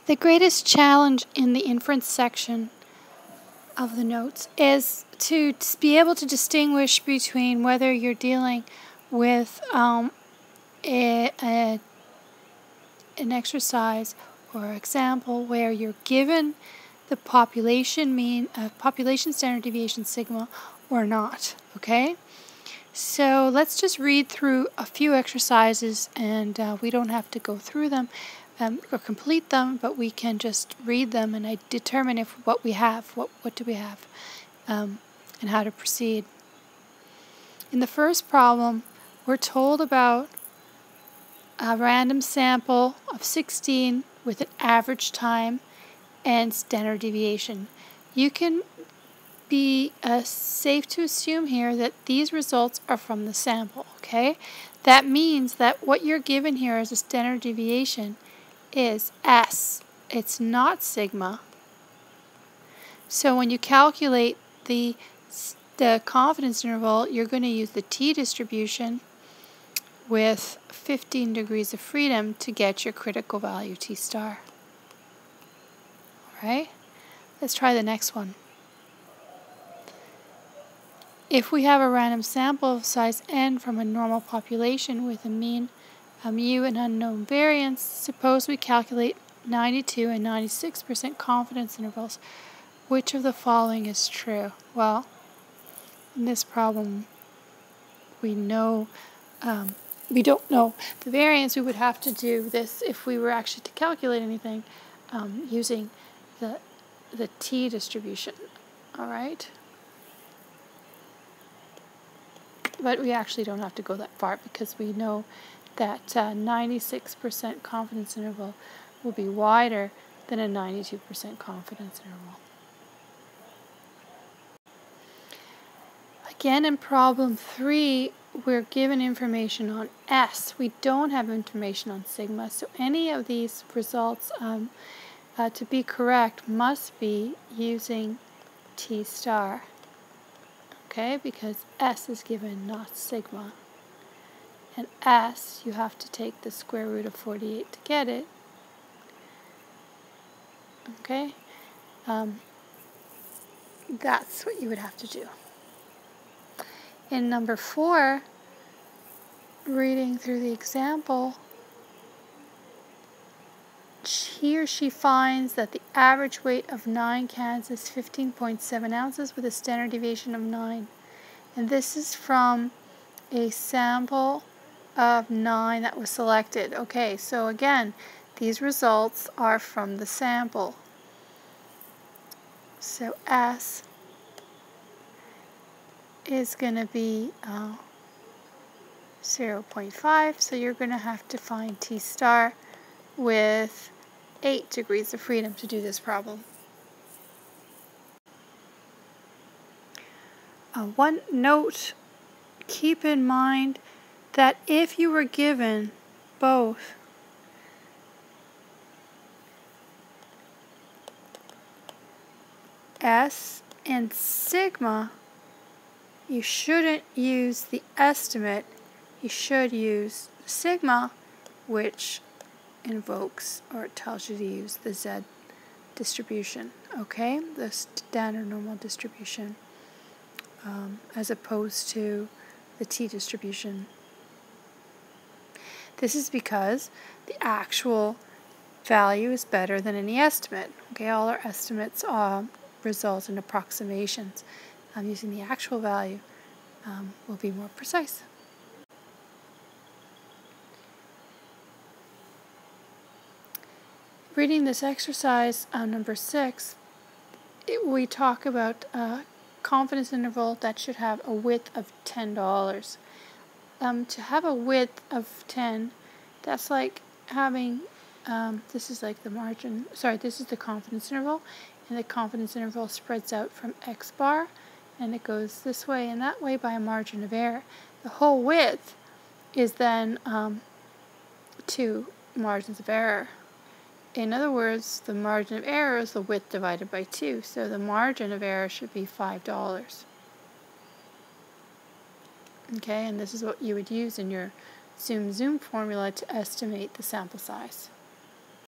The greatest challenge in the inference section of the notes is to be able to distinguish between whether you're dealing with an exercise or example where you're given the population mean, population standard deviation sigma or not, okay? So let's just read through a few exercises, and we don't have to go through them or complete them, but we can just read them and I determine if what we have, what do we have, and how to proceed. In the first problem, we're told about a random sample of 16 with an average time and standard deviation. You can be safe to assume here that these results are from the sample, okay? That means that what you're given here as a standard deviation is S. It's not sigma. So when you calculate the confidence interval, you're going to use the t-distribution with 15 degrees of freedom to get your critical value t star. Alright, let's try the next one. If we have a random sample of size n from a normal population with a mean, a mu, and unknown variance, suppose we calculate 92 and 96% confidence intervals. Which of the following is true? Well, in this problem, we know we don't know the variance. We would have to do this if we were actually to calculate anything using the t-distribution. All right. But we actually don't have to go that far because we know that 96% confidence interval will be wider than a 92% confidence interval. Again, in problem 3, we're given information on S. We don't have information on sigma, so any of these results to be correct must be using T star. Okay, because S is given, not sigma. And S, you have to take the square root of 48 to get it. Okay, that's what you would have to do. In number 4, reading through the example, he or she finds that the average weight of 9 cans is 15.7 ounces with a standard deviation of 9. And this is from a sample of 9 that was selected. Okay, so again, these results are from the sample. So S is going to be 0.5, so you're going to have to find T star with 8 degrees of freedom to do this problem. One note, keep in mind that if you were given both S and sigma, you shouldn't use the estimate. You should use sigma, which invokes or tells you to use the Z distribution, okay? The standard normal distribution, as opposed to the T distribution. This is because the actual value is better than any estimate. Okay, all our estimates result in approximations. Using the actual value will be more precise. Reading this exercise, number 6, we talk about a confidence interval that should have a width of $10. To have a width of 10, that's like having, this is like the margin, sorry, this is the confidence interval, and the confidence interval spreads out from X bar, and it goes this way and that way by a margin of error. The whole width is then 2 margins of error. In other words, the margin of error is the width divided by 2, so the margin of error should be $5. Okay, and this is what you would use in your zoom formula to estimate the sample size.